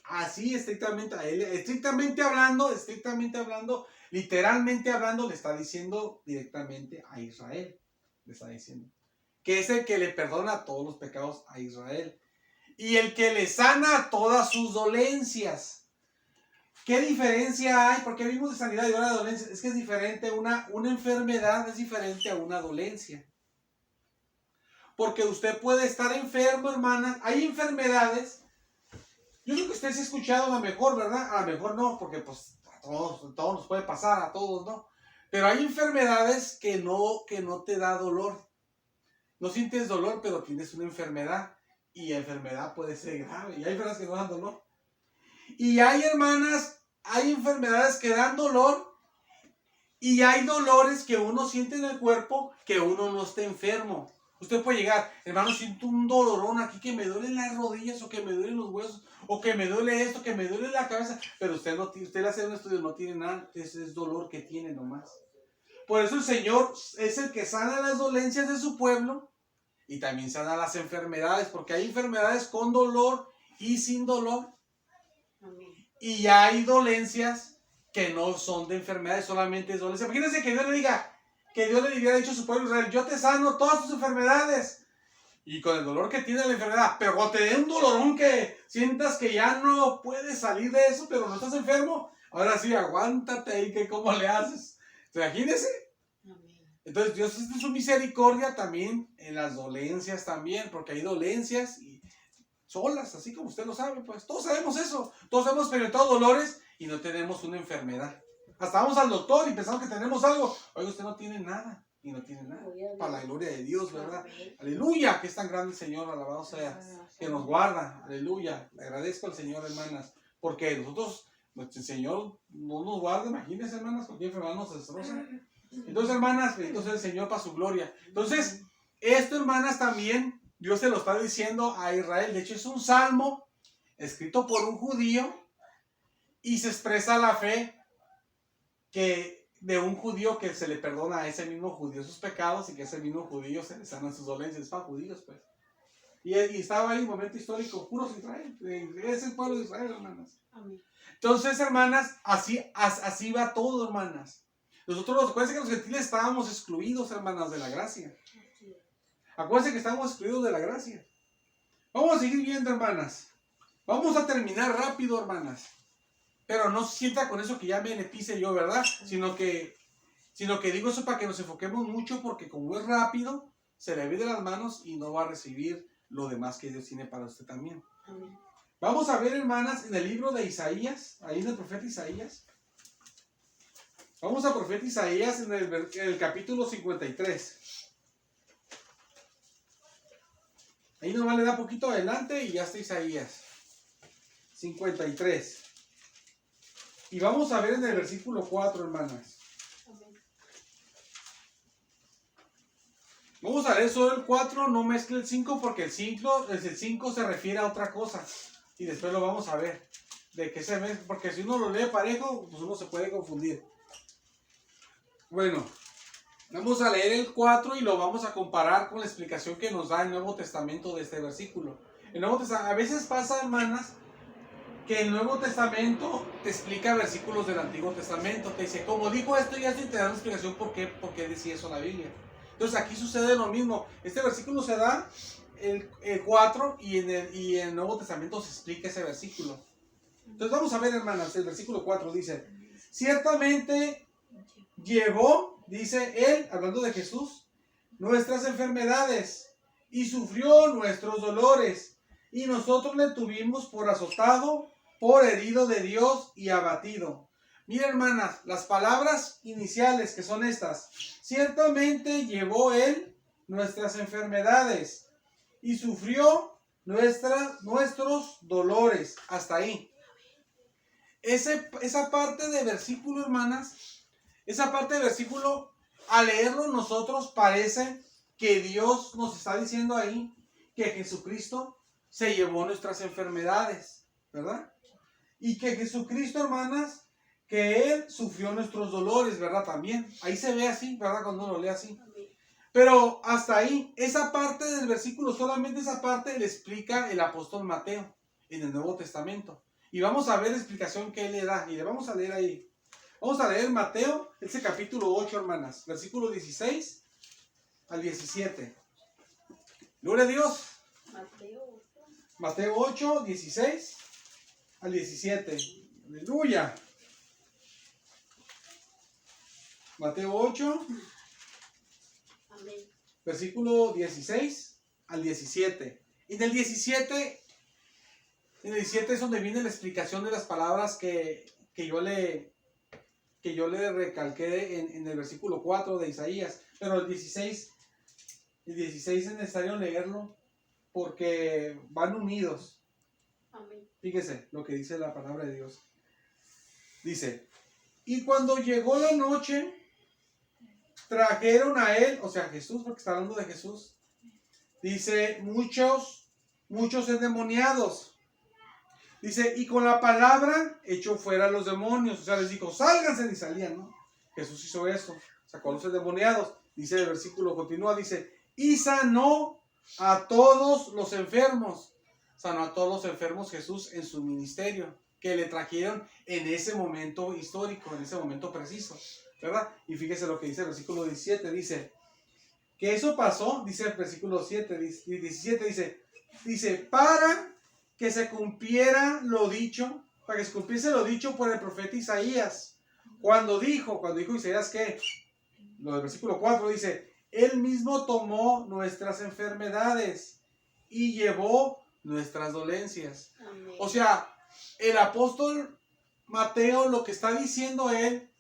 Así estrictamente a él, estrictamente hablando, literalmente hablando, le está diciendo directamente a Israel. Le está diciendo que es el que le perdona todos los pecados a Israel. Y el que le sana todas sus dolencias. ¿Qué diferencia hay? Porque vimos de sanidad y ahora de dolencia. Es que es diferente, una enfermedad es diferente a una dolencia. Porque usted puede estar enfermo, hermanas. Hay enfermedades. Yo creo que usted se ha escuchado a lo mejor, ¿verdad? A lo mejor no, porque pues a todos nos puede pasar, a todos, ¿no? Pero hay enfermedades que no te da dolor. No sientes dolor, pero tienes una enfermedad. Y la enfermedad puede ser grave. Y hay enfermedades que no dan dolor. Y hay, hermanas, hay enfermedades que dan dolor. Y hay dolores que uno siente en el cuerpo que uno no está enfermo. Usted puede llegar, hermano, siento un dolorón aquí que me duelen las rodillas, o que me duelen los huesos, o que me duele esto, que me duele la cabeza. Pero usted le hace un estudio, no tiene nada. Ese es dolor que tiene nomás. Por eso el Señor es el que sana las dolencias de su pueblo. Y también sana las enfermedades, porque hay enfermedades con dolor y sin dolor. Amén. Y hay dolencias que no son de enfermedades, solamente es dolencia. Imagínense que Dios le diga, que Dios le hubiera dicho a su pueblo Israel, yo te sano todas tus enfermedades. Y con el dolor que tiene la enfermedad, pero cuando te dé un dolorón que sientas que ya no puedes salir de eso, pero no estás enfermo, ahora sí, aguántate ahí, que cómo le haces. Imagínense. Amén. Entonces Dios en su misericordia también, en las dolencias también, porque hay dolencias y solas, así como usted lo sabe, pues todos sabemos eso, todos hemos experimentado dolores y no tenemos una enfermedad. Hasta vamos al doctor y pensamos que tenemos algo, oiga, usted no tiene nada y no tiene nada, para la gloria de Dios, ¿verdad? Aleluya, que es tan grande el Señor, alabado sea, que nos guarda, aleluya, le agradezco al Señor, hermanas, porque nosotros, nuestro Señor no nos guarda, imagínense, hermanas, cualquier enfermedad nos destroza. Entonces, hermanas, bendito sea el Señor para su gloria. Entonces, esto, hermanas, también Dios se lo está diciendo a Israel. De hecho, es un salmo escrito por un judío y se expresa la fe que de un judío que se le perdona a ese mismo judío sus pecados y que ese mismo judío se le sanan sus dolencias. Para judíos, pues. Y estaba ahí un momento histórico, puros Israel. Es el pueblo de Israel, hermanas. Amén. Entonces, hermanas, así va todo, hermanas. Nosotros, acuérdense que los gentiles estábamos excluidos, hermanas, de la gracia. Acuérdense que estamos excluidos de la gracia. Vamos a seguir viendo, hermanas. Vamos a terminar rápido, hermanas. Pero no se sienta con eso que ya me le pise yo, ¿verdad? Sino que digo eso para que nos enfoquemos mucho, porque como es rápido, se le ve de las manos y no va a recibir lo demás que Dios tiene para usted también. Amén. Vamos a ver, hermanas, en el libro de Isaías, ahí en el profeta Isaías. Vamos al profeta Isaías en el capítulo 53. Ahí nomás le da poquito adelante y ya está Isaías 53. Y vamos a ver en el versículo 4, hermanas. Amén. Vamos a leer solo el 4, no mezcle el 5 porque el 5 se refiere a otra cosa. Y después lo vamos a ver. De qué se mezcla, porque si uno lo lee parejo, pues uno se puede confundir. Bueno, vamos a leer el 4 y lo vamos a comparar con la explicación que nos da el Nuevo Testamento de este versículo. El Nuevo Testamento, a veces pasa, hermanas, que el Nuevo Testamento te explica versículos del Antiguo Testamento. Te dice, como dijo esto y esto, y te da una explicación por qué decía eso la Biblia. Entonces aquí sucede lo mismo. Este versículo se da el 4 y en el Nuevo Testamento se explica ese versículo. Entonces vamos a ver, hermanas, el versículo 4 dice, ciertamente llevó, dice él, hablando de Jesús, nuestras enfermedades y sufrió nuestros dolores, y nosotros le tuvimos por azotado, por herido de Dios y abatido. Mira, hermanas, las palabras iniciales que son estas, ciertamente llevó él nuestras enfermedades y sufrió nuestros dolores. Hasta ahí. Esa parte de versículo, hermanas, esa parte de versículo, al leerlo nosotros parece que Dios nos está diciendo ahí que Jesucristo se llevó nuestras enfermedades, ¿verdad? Y que Jesucristo, hermanas, que Él sufrió nuestros dolores, ¿verdad? También. Ahí se ve así, ¿verdad? Cuando uno lo lee así. Pero hasta ahí, esa parte del versículo, solamente esa parte le explica el apóstol Mateo en el Nuevo Testamento. Y vamos a ver la explicación que él le da. Y le vamos a leer ahí. Vamos a leer Mateo, ese capítulo 8, hermanas. Versículo 16 al 17. Gloria a Dios. Mateo 8, 16 al 17. Aleluya. Mateo 8, Amén. versículo 16 al 17. Y en el 17 es donde viene la explicación de las palabras que yo le recalqué en el versículo 4 de Isaías. Pero el 16 es necesario leerlo porque van unidos. Amén. Fíjese lo que dice la palabra de Dios. Dice, y cuando llegó la noche, trajeron a él, o sea, Jesús, porque está hablando de Jesús. Dice, muchos endemoniados. Dice, y con la palabra echó fuera a los demonios. O sea, les dijo, sálganse, y salían, ¿no? Jesús hizo eso, sacó a los endemoniados. Dice el versículo, continúa, dice, y sanó a todos los enfermos. Sanó a todos los enfermos Jesús en su ministerio, que le trajeron en ese momento histórico, en ese momento preciso, ¿verdad? Y fíjese lo que dice el versículo 17, dice, que eso pasó, dice el versículo 17, dice, para que se cumpliera lo dicho, para que se cumpliese lo dicho por el profeta Isaías, cuando dijo Isaías que lo del versículo 4 dice, Él mismo tomó nuestras enfermedades y llevó nuestras dolencias. Amén. O sea, el apóstol Mateo lo que está diciendo él,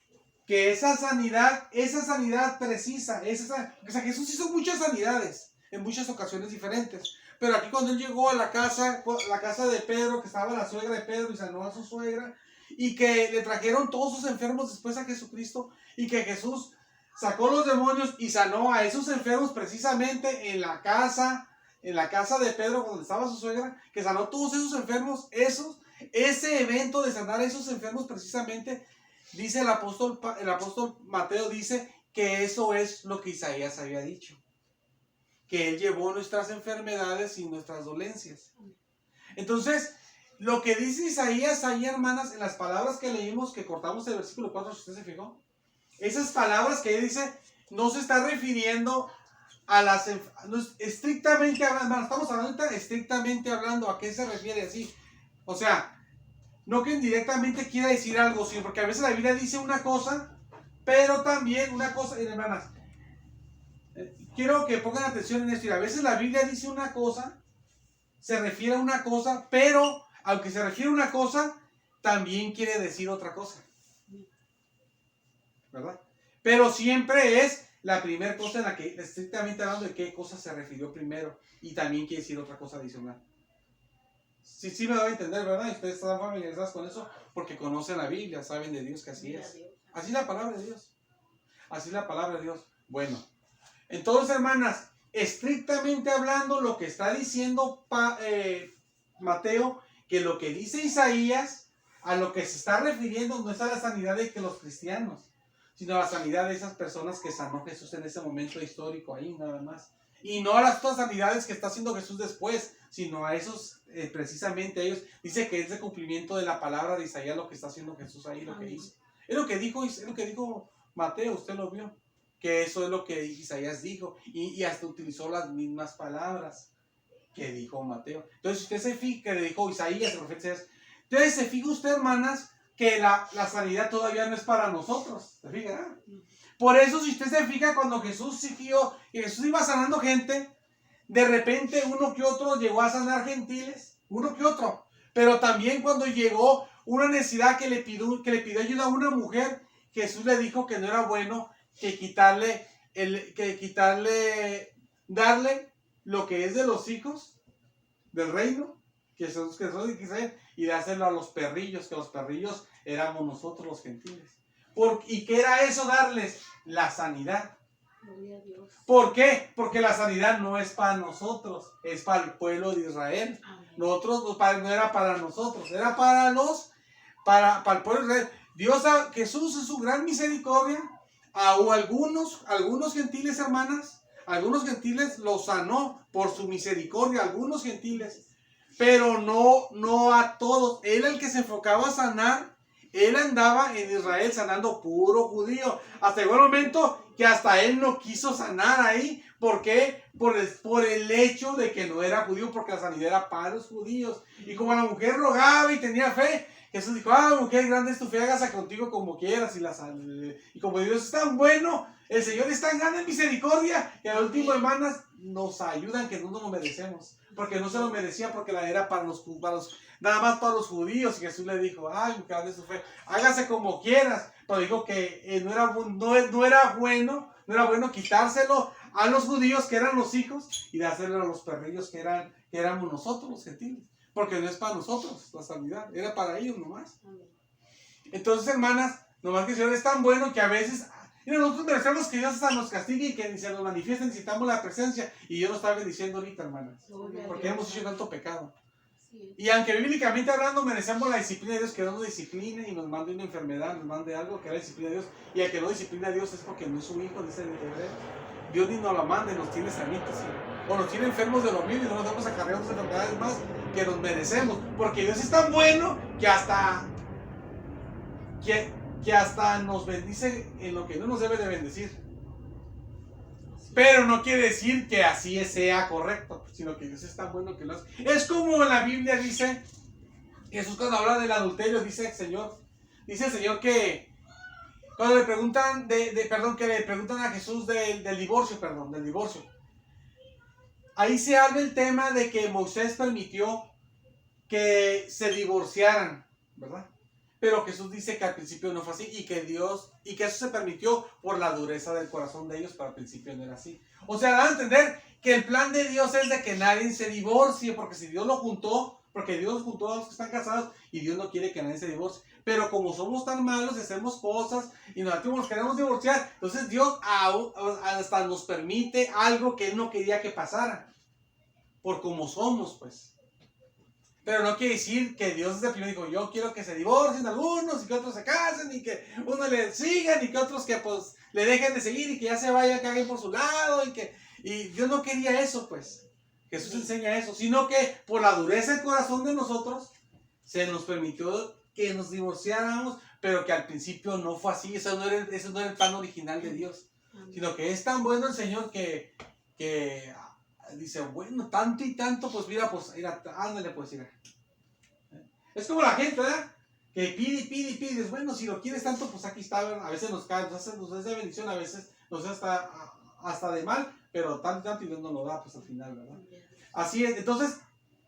que esa sanidad precisa, o sea, Jesús hizo muchas sanidades en muchas ocasiones diferentes. Pero aquí cuando él llegó a la casa de Pedro, que estaba la suegra de Pedro y sanó a su suegra, y que le trajeron todos sus enfermos después a Jesucristo, y que Jesús sacó los demonios y sanó a esos enfermos precisamente en la casa de Pedro, donde estaba su suegra, que sanó todos esos enfermos, ese evento de sanar a esos enfermos precisamente, dice el apóstol Mateo, dice que eso es lo que Isaías había dicho, que Él llevó nuestras enfermedades y nuestras dolencias. Entonces, lo que dice Isaías ahí, hermanas, en las palabras que leímos, que cortamos el versículo 4, si usted se fijó, esas palabras que él dice, no se está refiriendo a estrictamente hablando, estamos hablando estrictamente hablando, ¿a qué se refiere así? O sea, no que indirectamente quiera decir algo, sino porque a veces la Biblia dice una cosa, pero también una cosa, hermanas, quiero que pongan atención en esto, y a veces la Biblia dice una cosa, se refiere a una cosa, pero aunque se refiere a una cosa, también quiere decir otra cosa, ¿verdad? Pero siempre es la primera cosa en la que, estrictamente hablando, de qué cosa se refirió primero, y también quiere decir otra cosa adicional. Sí me doy a entender, ¿verdad? Ustedes están familiarizados con eso porque conocen la Biblia, saben de Dios que así es. Así es la palabra de Dios. Así es la palabra de Dios. Bueno, entonces, hermanas, estrictamente hablando, lo que está diciendo Mateo, que lo que dice Isaías, a lo que se está refiriendo no es a la sanidad de que los cristianos, sino a la sanidad de esas personas que sanó Jesús en ese momento histórico ahí, nada más. Y no a las otras sanidades que está haciendo Jesús después, sino a esos, precisamente a ellos. Dice que es de cumplimiento de la palabra de Isaías lo que está haciendo Jesús ahí, lo que hizo. Es lo que dijo Mateo, usted lo vio. Que eso es lo que Isaías dijo. Y hasta utilizó las mismas palabras que dijo Mateo. Entonces, usted se fija, que le dijo Isaías, el profeta Isaías. Entonces, se fija usted, hermanas, que la sanidad todavía no es para nosotros. ¿Se fija? Por eso, si usted se fija, cuando Jesús iba sanando gente, de repente uno que otro llegó a sanar gentiles, uno que otro. Pero también cuando llegó una necesidad que le pidió ayuda a una mujer, Jesús le dijo que no era bueno darle lo que es de los hijos del reino, que son de Israel, y dárselo a los perrillos, que los perrillos éramos nosotros los gentiles. ¿Y qué era eso darles? La sanidad. ¿Por qué? Porque la sanidad no es para nosotros, es para el pueblo de Israel. Nosotros, no era para nosotros, era para el pueblo de Israel. Jesús en su gran misericordia, a algunos gentiles, hermanas, algunos gentiles los sanó por su misericordia, algunos gentiles, pero no a todos. Él, el que se enfocaba a sanar, él andaba en Israel sanando puro judío. Hasta llegó el momento que hasta él no quiso sanar ahí. ¿Por qué? Por el hecho de que no era judío, porque la sanidad era para los judíos. Y como la mujer rogaba y tenía fe, Jesús dijo, mujer, grande es tu fe, hágase contigo como quieras. Y como Dios es tan bueno, el Señor es tan grande en misericordia, que al último, hermanas, nos ayudan que no nos lo merecemos. Porque no se lo merecía, porque la era nada más para los judíos. Y Jesús le dijo, mujer, grande es tu fe, hágase como quieras. Pero dijo que no era bueno quitárselo a los judíos, que eran los hijos, y dárselo a los perrillos, que éramos nosotros los gentiles. Porque no es para nosotros la sanidad, era para ellos nomás. Entonces, hermanas, nomás que el Señor es tan bueno que a veces, nosotros merecemos que Dios hasta nos castigue y que se nos manifieste, necesitamos la presencia. Y Dios nos está bendiciendo ahorita, hermanas, porque hemos hecho tanto pecado. Y aunque bíblicamente hablando merecemos la disciplina de Dios, que Dios nos discipline y nos mande una enfermedad, nos mande algo, que es la disciplina de Dios. Y el que no disciplina a Dios es porque no es su hijo, dice el Hebreo. Dios ni nos la manda, nos tiene sanitos, o nos tiene enfermos de lo mismo, y no nos damos acarreados de enfermedades más que nos merecemos, porque Dios es tan bueno que hasta nos bendice en lo que no nos debe de bendecir. Pero no quiere decir que así sea correcto, sino que Dios es tan bueno que lo hace. Es como la Biblia dice, Jesús cuando habla del adulterio, dice el Señor que Cuando le preguntan, que le preguntan a Jesús del divorcio, del divorcio. Ahí se habla el tema de que Moisés permitió que se divorciaran, ¿verdad? Pero Jesús dice que al principio no fue así y que eso se permitió por la dureza del corazón de ellos, pero al principio no era así. O sea, dan a entender que el plan de Dios es de que nadie se divorcie, porque si Dios lo juntó, porque Dios juntó a los que están casados y Dios no quiere que nadie se divorcie. Pero como somos tan malos y hacemos cosas y nosotros nos queremos divorciar, entonces Dios hasta nos permite algo que Él no quería que pasara, por como somos, pues. Pero no quiere decir que Dios desde el primero dijo, yo quiero que se divorcien algunos y que otros se casen y que unos le sigan y que otros que pues le dejen de seguir y que ya se vayan, caguen por su lado y Dios no quería eso, pues. Jesús enseña eso, sino que por la dureza del corazón de nosotros se nos permitió que nos divorciáramos, pero que al principio no fue así. Eso no era el plan original de Dios, sino que es tan bueno el Señor que dice, bueno, tanto y tanto, pues mira, pues, ándale, pues, mira. Es como la gente, ¿verdad? Que pide y dices, bueno, si lo quieres tanto, pues aquí está, ¿verdad? A veces nos cae, nos hace bendición, a veces nos hace hasta de mal, pero tanto y tanto y Dios nos lo da, pues al final, ¿verdad? Así es, entonces,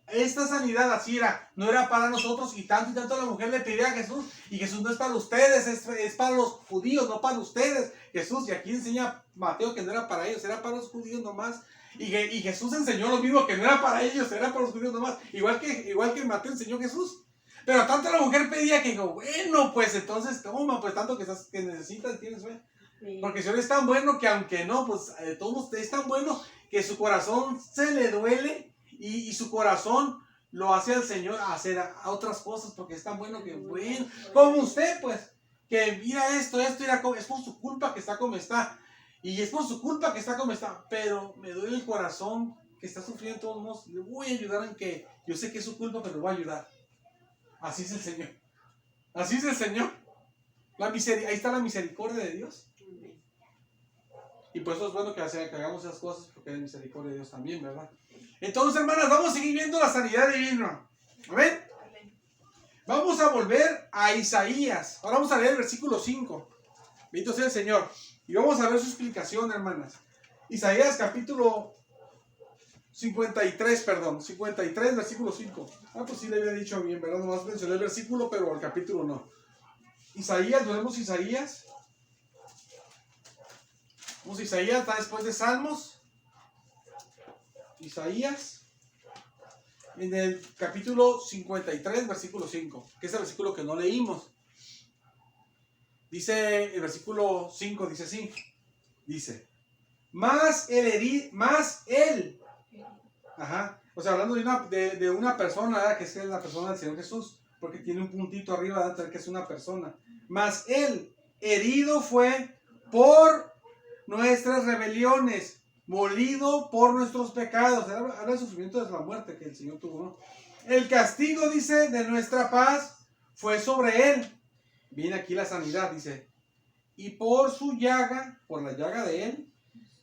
esta sanidad así era, no era para nosotros y tanto la mujer le pedía a Jesús, y Jesús no es para ustedes, es para los judíos, no para ustedes, Jesús, y aquí enseña Mateo que no era para ellos, era para los judíos nomás. Y Jesús enseñó lo mismo, que no era para ellos, era para los judíos nomás. Igual que Mateo enseñó Jesús. Pero tanto la mujer pedía que dijo, bueno, pues entonces toma, pues tanto que necesitas, tienes fe. Sí. Porque el Señor es tan bueno que aunque no, pues todos es tan bueno que su corazón se le duele y su corazón lo hace al Señor a hacer a otras cosas, porque es tan bueno que, bueno, como usted, pues, que mira esto, es por su culpa que está como está. Y es por su culpa que está como está, pero me duele el corazón que está sufriendo de todos modos. Le voy a ayudar en que yo sé que es su culpa, pero le voy a ayudar. Así es el Señor. Así es el Señor. Ahí está la misericordia de Dios. Y por eso es bueno que hagamos esas cosas, porque hay misericordia de Dios también, ¿verdad? Entonces, hermanas, vamos a seguir viendo la sanidad divina. ¿Ven? Vamos a volver a Isaías. Ahora vamos a leer el versículo 5. Bendito sea el Señor. Y vamos a ver su explicación, hermanas. Isaías capítulo 53, versículo 5. Pues sí le había dicho bien, ¿verdad? Nomás mencioné el versículo, pero el capítulo no. Isaías, ¿vemos Isaías? Vamos a Isaías, está después de Salmos. Isaías, en el capítulo 53, versículo 5, que es el versículo que no leímos. Dice el versículo 5, dice así, dice, más él, o sea, hablando de una persona, ¿verdad? Que es la persona del Señor Jesús, porque tiene un puntito arriba, ¿verdad? Que es una persona, más él, herido fue por nuestras rebeliones, molido por nuestros pecados. Habla del sufrimiento de la muerte que el Señor tuvo, ¿no? El castigo, dice, de nuestra paz fue sobre él. Viene aquí la sanidad, dice, y por su llaga, por la llaga de él,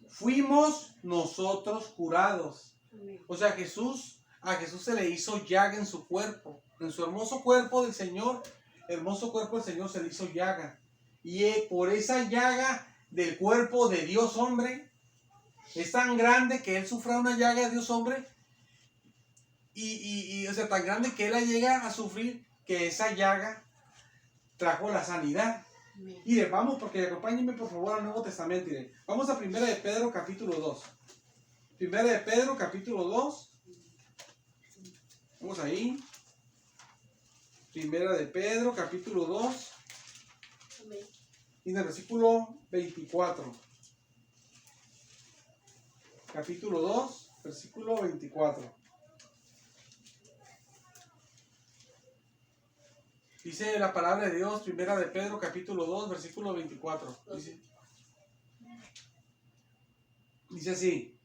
fuimos nosotros curados. O sea, a Jesús se le hizo llaga en su cuerpo, en su hermoso cuerpo del Señor, hermoso cuerpo del Señor se le hizo llaga. Y por esa llaga del cuerpo de Dios hombre, es tan grande que él sufra una llaga de Dios hombre, o sea, tan grande que él la llega a sufrir, que esa llaga trajo la sanidad. Y vamos, porque acompáñenme por favor al Nuevo Testamento. Vamos a 1 de Pedro capítulo 2. 1 de Pedro capítulo 2. Vamos ahí. 1 de Pedro capítulo 2. Y en el versículo 24. Capítulo 2, versículo 24. Dice la palabra de Dios, 1 de Pedro, capítulo 2, versículo 24. Dice así.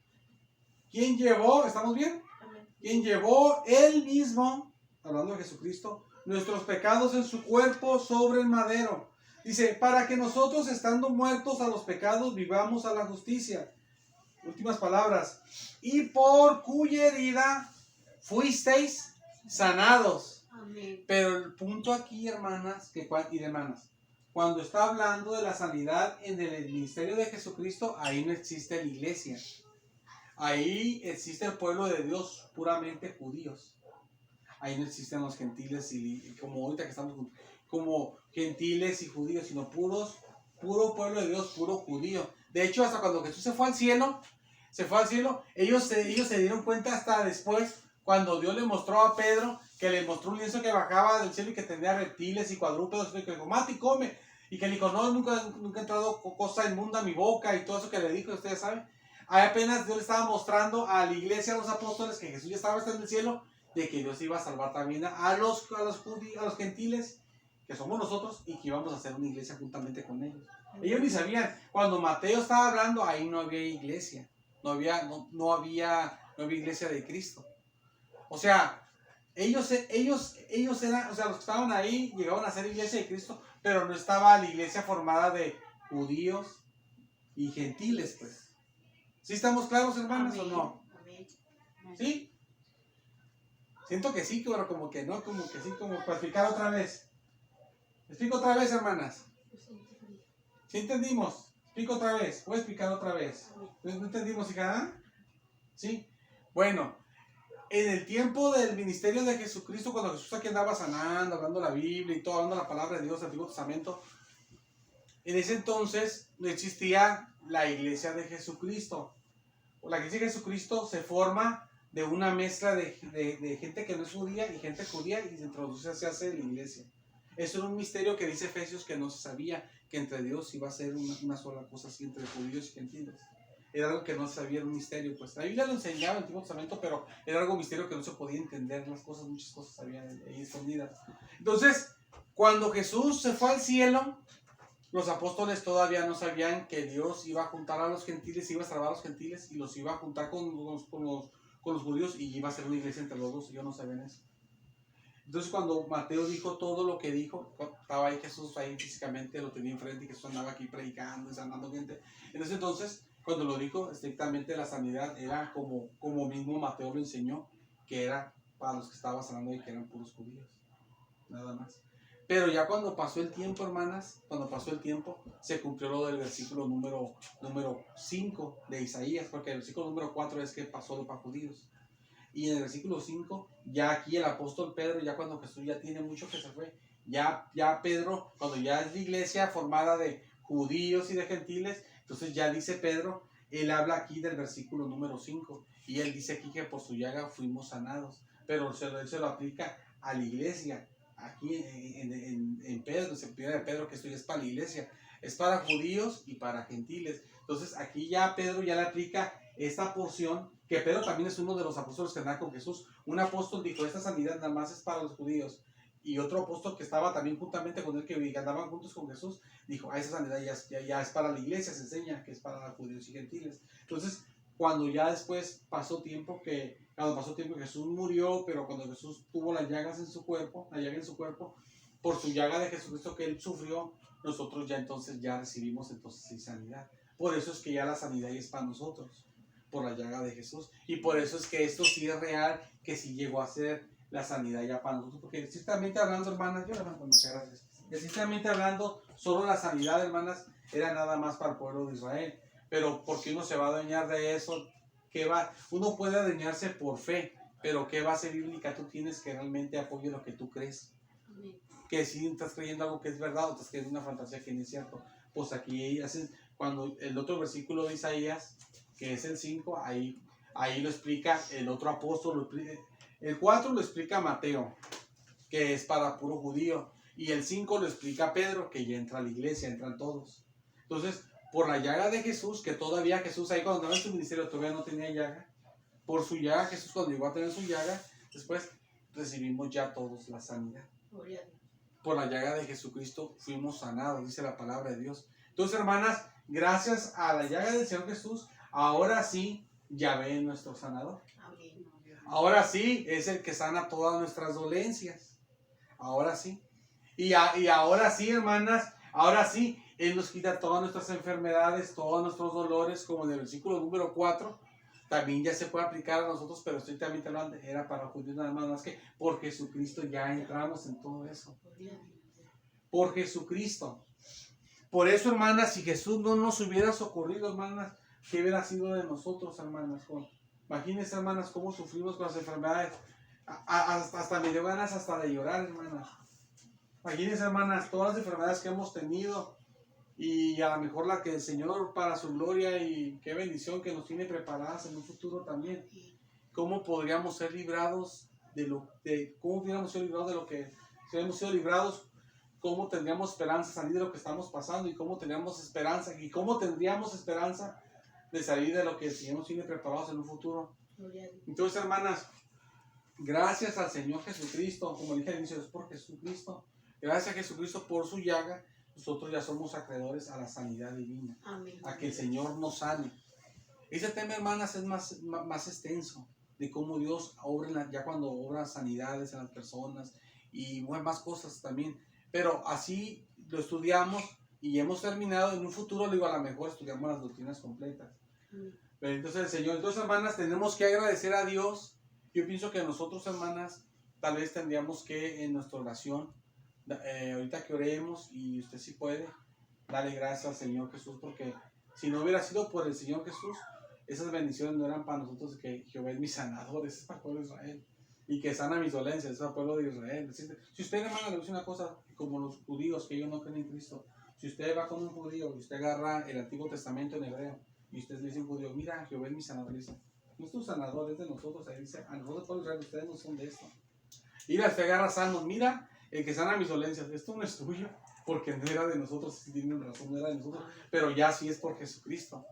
¿Quién llevó? ¿Estamos bien? ¿Quién llevó él mismo, hablando de Jesucristo, nuestros pecados en su cuerpo sobre el madero? Dice, para que nosotros, estando muertos a los pecados, vivamos a la justicia. Últimas palabras. Y por cuya herida fuisteis sanados. Amén. Pero el punto aquí, hermanas, y hermanas, cuando está hablando de la sanidad en el ministerio de Jesucristo, ahí no existe la iglesia. Ahí existe el pueblo de Dios puramente judíos. Ahí no existen los gentiles y como ahorita que estamos como gentiles y judíos, sino puro pueblo de Dios, puro judío. De hecho, hasta cuando Jesús se fue al cielo, ellos se dieron cuenta hasta después, cuando Dios le mostró a Pedro, que le mostró un lienzo que bajaba del cielo y que tenía reptiles y cuadrúpedos, y que le dijo, mate y come. Y que le dijo, no, nunca ha entrado cosa inmunda a mi boca, y todo eso que le dijo, ustedes saben. Ahí apenas Dios le estaba mostrando a la iglesia, a los apóstoles, que Jesús ya estaba en el cielo, de que Dios iba a salvar también a los gentiles, que somos nosotros, y que íbamos a hacer una iglesia juntamente con ellos. Ellos ni sabían. Cuando Mateo estaba hablando, ahí no había iglesia. No había iglesia de Cristo. O sea, ellos eran, o sea, los que estaban ahí llegaban a ser iglesia de Cristo, pero no estaba la iglesia formada de judíos y gentiles, pues. ¿Sí estamos claros, hermanas, o no? ¿Sí? Siento que sí, pero como que no, como que sí, como para explicar otra vez. Explico otra vez, hermanas. ¿Sí entendimos? Explico otra vez. Voy a explicar otra vez. ¿No entendimos, hija? ¿Sí? Bueno, en el tiempo del ministerio de Jesucristo, cuando Jesús aquí andaba sanando, hablando la Biblia y todo, hablando la palabra de Dios, el Antiguo Testamento, en ese entonces no existía la iglesia de Jesucristo. La iglesia de Jesucristo se forma de una mezcla de gente que no es judía y gente judía, y se introduce, se hace la iglesia. Eso era un misterio que dice Efesios que no se sabía, que entre Dios iba a ser una sola cosa así, entre judíos y gentiles. Era algo que no se sabía, era un misterio, pues. La Biblia lo enseñaba en el Antiguo Testamento, pero era algo misterio que no se podía entender, las cosas, muchas cosas habían ahí escondidas. Entonces, cuando Jesús se fue al cielo, los apóstoles todavía no sabían que Dios iba a juntar a los gentiles, iba a salvar a los gentiles y los iba a juntar con los judíos, y iba a ser una iglesia entre los dos. Ellos no sabían eso. Entonces, cuando Mateo dijo todo lo que dijo, estaba ahí Jesús, ahí físicamente lo tenía enfrente, y Jesús andaba aquí predicando y sanando gente. En ese entonces, cuando lo dijo, estrictamente la sanidad era como mismo Mateo lo enseñó, que era para los que estaba sanando y que eran puros judíos, nada más. Pero ya cuando pasó el tiempo, hermanas, cuando pasó el tiempo, se cumplió lo del versículo número 5 de Isaías, porque el versículo número 4 es que pasó lo para judíos. Y en el versículo 5, ya aquí el apóstol Pedro, ya cuando Jesús ya tiene mucho que se fue, ya Pedro, cuando ya es la iglesia formada de judíos y de gentiles, entonces ya dice Pedro, él habla aquí del versículo número 5, y él dice aquí que por su llaga fuimos sanados, pero él se lo aplica a la iglesia. Aquí en Pedro, en primera de Pedro, que esto ya es para la iglesia, es para judíos y para gentiles. Entonces aquí ya Pedro ya le aplica esta porción, que Pedro también es uno de los apóstoles que andaba con Jesús. Un apóstol dijo, esta sanidad nada más es para los judíos. Y otro apóstol que estaba también juntamente con él, que andaban juntos con Jesús, dijo, esa sanidad ya es para la iglesia, se enseña que es para judíos y gentiles. Entonces, cuando ya después pasó tiempo Jesús murió, pero cuando Jesús tuvo las llagas en su cuerpo, por su llaga de Jesucristo que él sufrió, nosotros ya entonces ya recibimos entonces sanidad. Por eso es que ya la sanidad ya es para nosotros, por la llaga de Jesús. Y por eso es que esto sí es real, que sí llegó a ser la sanidad ya para nosotros. Porque estrictamente hablando, hermanas, yo levanto, muchas gracias. Estrictamente hablando, solo la sanidad, hermanas, era nada más para el pueblo de Israel. Pero ¿por qué uno se va a adueñar de eso? Uno puede adueñarse por fe, pero ¿qué base bíblica tú tienes que realmente apoye lo que tú crees? Que si estás creyendo algo que es verdad o estás creyendo una fantasía que no es cierto. Pues aquí hacen, cuando el otro versículo de Isaías, que es el 5, ahí lo explica el otro apóstol, el 4 lo explica Mateo, que es para puro judío, y el 5 lo explica Pedro, que ya entra a la iglesia, entran todos. Entonces, por la llaga de Jesús, que todavía Jesús ahí cuando estaba en su ministerio todavía no tenía llaga, por su llaga Jesús cuando llegó a tener su llaga, después recibimos ya todos la sanidad. Por la llaga de Jesucristo fuimos sanados, dice la palabra de Dios. Entonces, hermanas, gracias a la llaga del Señor Jesús, ahora sí, Yahvé es nuestro sanador. Ahora sí, es el que sana todas nuestras dolencias. Ahora sí. Y ahora sí, hermanas, ahora sí, Él nos quita todas nuestras enfermedades, todos nuestros dolores, como en el versículo número 4. También ya se puede aplicar a nosotros, pero estrictamente hablando, era para judíos nada más que por Jesucristo ya entramos en todo eso. Por Jesucristo. Por eso, hermanas, si Jesús no nos hubiera socorrido, hermanas, ¿qué hubiera sido de nosotros, hermanas? Imagínense, hermanas, cómo sufrimos con las enfermedades. Hasta me dio ganas hasta de llorar, hermanas. Imagínense, hermanas, todas las enfermedades que hemos tenido y a lo mejor la que el Señor para su gloria y qué bendición que nos tiene preparadas en un futuro también. ¿Cómo podríamos ser librados cómo hubiéramos sido librados de lo que si hubiéramos sido librados? ¿Cómo tendríamos esperanza de salir de lo que estamos pasando? ¿Y cómo tendríamos esperanza? ¿Y cómo tendríamos esperanza de salir de lo que el Señor nos tiene preparados en un futuro? Entonces, hermanas, gracias al Señor Jesucristo, como dije al inicio, es por Jesucristo. Gracias a Jesucristo por su llaga, nosotros ya somos acreedores a la sanidad divina. Amén. A que el Señor nos sane. Ese tema, hermanas, es más extenso, de cómo Dios obra ya cuando obra sanidades en las personas y más cosas también. Pero así lo estudiamos y hemos terminado. En un futuro, digo, a lo mejor estudiamos las doctrinas completas. Pero entonces el Señor, entonces, hermanas, tenemos que agradecer a Dios. Yo pienso que nosotros, hermanas, tal vez tendríamos que en nuestra oración, ahorita que oremos, y usted sí puede, darle gracias al Señor Jesús, porque si no hubiera sido por el Señor Jesús, esas bendiciones no eran para nosotros, que Jehová es mi sanador, ese es para el pueblo de Israel, y que sana mis dolencias, ese es para el pueblo de Israel. Si usted, hermana, le dice una cosa, como los judíos, que ellos no creen en Cristo, si usted va con un judío y usted agarra el Antiguo Testamento en hebreo, y usted le dice a un judío, mira, Jehová es mi sanador, dice, no es tu sanador, es de nosotros. Ahí dice, a nosotros, pueblo de Israel, ustedes no son de esto. Y usted agarra Salmos, mira, el que sana mis dolencias, esto no es tuyo, porque no era de nosotros, si tienen razón, no era de nosotros, pero ya sí es por Jesucristo.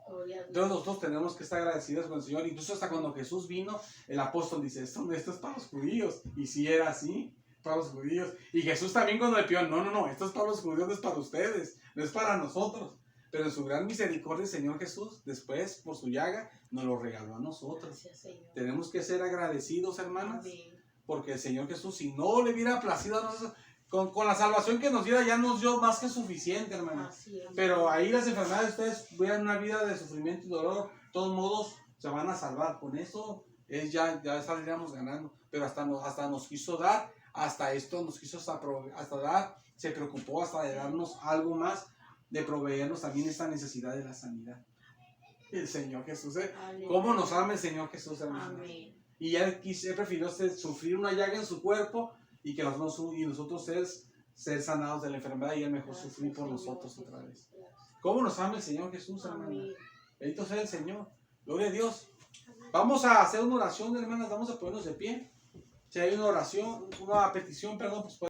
Entonces nosotros tenemos que estar agradecidos con el Señor. Incluso hasta cuando Jesús vino, el apóstol dice, esto es para los judíos, y sí era así, para los judíos. Y Jesús también cuando le pidió, no, esto es para los judíos, no es para ustedes, no es para nosotros. Pero en su gran misericordia, el Señor Jesús, después, por su llaga, nos lo regaló a nosotros. Gracias, Tenemos que ser agradecidos, hermanas, Amén. porque el Señor Jesús, si no le hubiera placido a nosotros, con la salvación que nos diera, ya nos dio más que suficiente, hermanas. Pero ahí las enfermedades, ustedes vean una vida de sufrimiento y dolor, de todos modos se van a salvar. Con eso ya saldríamos ganando. Pero hasta nos quiso dar, hasta esto nos quiso hasta dar, se preocupó hasta de darnos algo más, de proveernos también esta necesidad de la sanidad. El Señor Jesús, ¿cómo nos ama el Señor Jesús, hermanos? Amén. Y él prefirió sufrir una llaga en su cuerpo y que nosotros ser sanados de la enfermedad, y él mejor sufrir por nosotros otra vez. ¿Cómo nos ama el Señor Jesús, hermano? Bendito sea el Señor. Gloria a Dios. Vamos a hacer una oración, hermanas. Vamos a ponernos de pie. Si hay una oración, una petición, perdón, pues